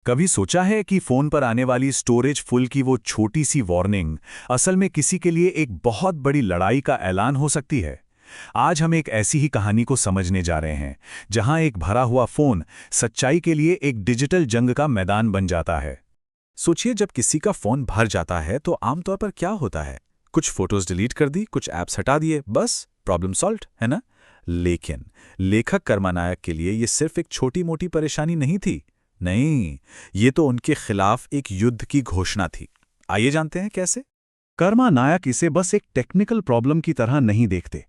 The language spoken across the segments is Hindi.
कभी सोचा है कि फोन पर आने वाली स्टोरेज फुल की वो छोटी सी वार्निंग असल में किसी के लिए एक बहुत बड़ी लड़ाई का ऐलान हो सकती है। आज हम एक ऐसी ही कहानी को समझने जा रहे हैं जहां एक भरा हुआ फोन सच्चाई के लिए एक डिजिटल जंग का मैदान बन जाता है। सोचिए, जब किसी का फोन भर जाता है तो आमतौर पर क्या होता है? कुछ फोटोज डिलीट कर दी, कुछ ऐप्स हटा दिए, बस प्रॉब्लम सॉल्व्ड, है ना? लेकिन लेखक कर्मा नायक के लिए ये सिर्फ एक छोटी मोटी परेशानी नहीं थी। नहीं, ये तो उनके खिलाफ एक युद्ध की घोषणा थी। आइए जानते हैं कैसे। कर्मा नायक इसे बस एक टेक्निकल प्रॉब्लम की तरह नहीं देखते।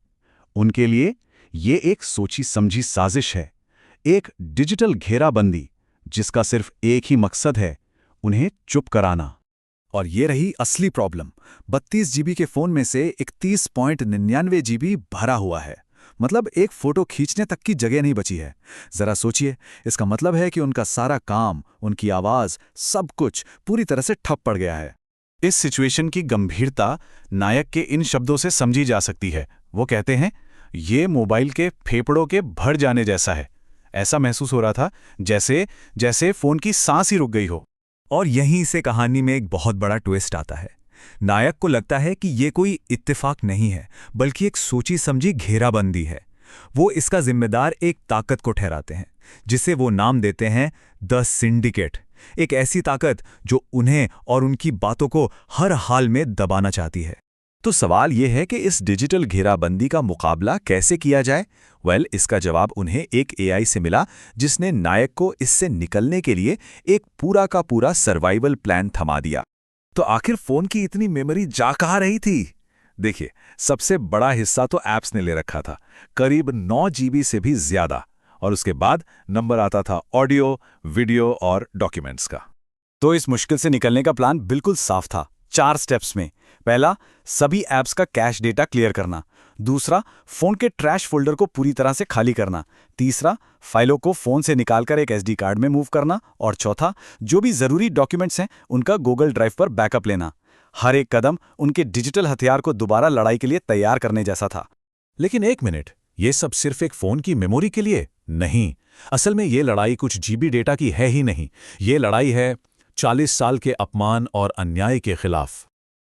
उनके लिए ये एक सोची समझी साजिश है, एक डिजिटल घेराबंदी जिसका सिर्फ एक ही मकसद है, उन्हें चुप कराना। और ये रही असली प्रॉब्लम। 32 जीबी के फोन में से 31.99 जीबी भरा हुआ है। मतलब एक फोटो खींचने तक की जगह नहीं बची है। जरा सोचिए, इसका मतलब है कि उनका सारा काम, उनकी आवाज, सब कुछ पूरी तरह से ठप पड़ गया है। इस सिचुएशन की गंभीरता नायक के इन शब्दों से समझी जा सकती है। वो कहते हैं, ये मोबाइल के फेफड़ों के भर जाने जैसा है। ऐसा महसूस हो रहा था जैसे जैसे फोन की सांस ही रुक गई हो। और यहीं से कहानी में एक बहुत बड़ा ट्विस्ट आता है। नायक को लगता है कि ये कोई इत्तेफाक नहीं है, बल्कि एक सोची समझी घेराबंदी है। वो इसका जिम्मेदार एक ताकत को ठहराते हैं, जिसे वो नाम देते हैं द सिंडिकेट। एक ऐसी ताकत जो उन्हें और उनकी बातों को हर हाल में दबाना चाहती है। तो सवाल ये है कि इस डिजिटल घेराबंदी का मुकाबला कैसे किया जाए? इसका जवाब उन्हें एक एआई से मिला, जिसने नायक को इससे निकलने के लिए एक पूरा का पूरा सर्वाइवल प्लान थमा दिया। तो आखिर फोन की इतनी मेमोरी जा कहाँ रही थी? देखिए, सबसे बड़ा हिस्सा तो ऐप्स ने ले रखा था, करीब 9 जीबी से भी ज्यादा। और उसके बाद नंबर आता था ऑडियो, वीडियो और डॉक्यूमेंट्स का। तो इस मुश्किल से निकलने का प्लान बिल्कुल साफ था, 4 स्टेप्स में। पहला, सभी ऐप्स का कैश डेटा क्लियर करना। दूसरा, फोन के ट्रैश फोल्डर को पूरी तरह से खाली करना। तीसरा, फाइलों को फोन से निकालकर एक एसडी कार्ड में मूव करना। और चौथा, जो भी जरूरी डॉक्यूमेंट्स हैं उनका गूगल ड्राइव पर बैकअप लेना। हर एक कदम उनके डिजिटल हथियार को दोबारा लड़ाई के लिए तैयार करने जैसा था। लेकिन एक मिनट, ये सब सिर्फ एक फोन की मेमोरी के लिए नहीं। असल में ये लड़ाई कुछ जीबी डेटा की है ही नहीं। ये लड़ाई है 40 साल के अपमान और अन्याय के खिलाफ।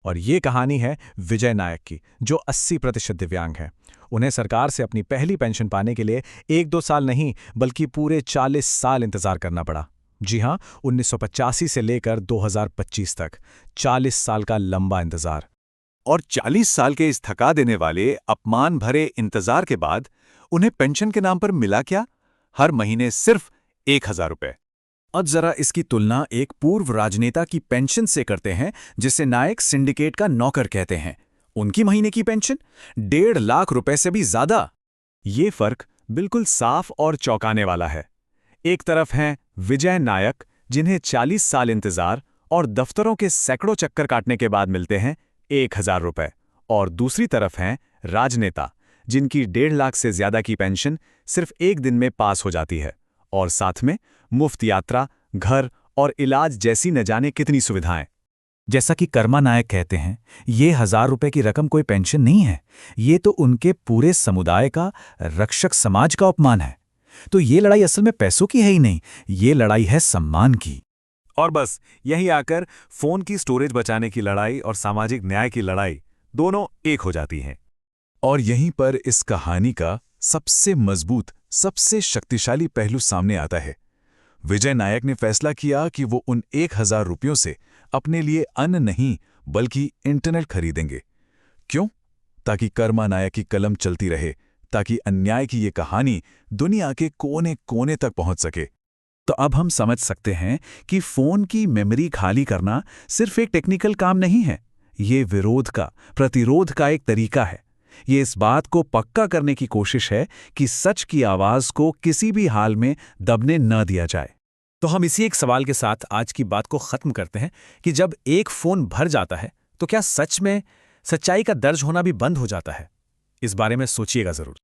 और ये कहानी है विजय नायक की, जो 80% दिव्यांग हैं। उन्हें सरकार से अपनी पहली पेंशन पाने के लिए 1-2 साल नहीं, बल्कि पूरे 40 साल इंतजार करना पड़ा। जी हां, 1985 से लेकर 2025 तक 40 साल का लंबा इंतजार। और 40 साल के इस थका देने वाले, अपमान भरे इंतजार के बाद उन्हें पेंशन के नाम पर मिला क्या? हर महीने सिर्फ 1000 रुपए। अब जरा इसकी तुलना एक पूर्व राजनेता की पेंशन से करते हैं, जिसे नायक सिंडिकेट का नौकर कहते हैं। उनकी महीने की पेंशन 1.5 लाख रुपए से भी ज्यादा। ये फर्क बिल्कुल साफ और चौंकाने वाला है। एक तरफ हैं विजय नायक, जिन्हें 40 साल इंतजार और दफ्तरों के सैकड़ों चक्कर काटने के बाद मिलते हैं 1000 रुपए। और दूसरी तरफ हैं राजनेता, जिनकी 1.5 लाख से ज्यादा की पेंशन सिर्फ एक दिन में पास हो जाती है। और साथ में मुफ्त यात्रा, घर और इलाज जैसी न जाने कितनी सुविधाएं। जैसा कि कर्मा नायक कहते हैं, ये 1000 रुपए की रकम कोई पेंशन नहीं है। ये तो उनके पूरे समुदाय का, रक्षक समाज का अपमान है। तो ये लड़ाई असल में पैसों की है ही नहीं, ये लड़ाई है सम्मान की। और बस यहीं आकर फोन की स्टोरेज बचाने की लड़ाई और सामाजिक न्याय की लड़ाई दोनों एक हो जाती हैं। और यहीं पर इस कहानी का सबसे मजबूत, सबसे शक्तिशाली पहलू सामने आता है। विजय नायक ने फैसला किया कि वो उन 1000 रुपयों से अपने लिए अन्न नहीं, बल्कि इंटरनेट खरीदेंगे। क्यों? ताकि कर्मा नायक की कलम चलती रहे, ताकि अन्याय की ये कहानी दुनिया के कोने कोने तक पहुंच सके। तो अब हम समझ सकते हैं कि फोन की मेमोरी खाली करना सिर्फ एक टेक्निकल काम नहीं है। ये विरोध का, प्रतिरोध का एक तरीका है। ये इस बात को पक्का करने की कोशिश है कि सच की आवाज को किसी भी हाल में दबने न दिया जाए। तो हम इसी एक सवाल के साथ आज की बात को खत्म करते हैं कि जब एक फोन भर जाता है तो क्या सच में सच्चाई का दर्ज होना भी बंद हो जाता है? इस बारे में सोचिएगा जरूर।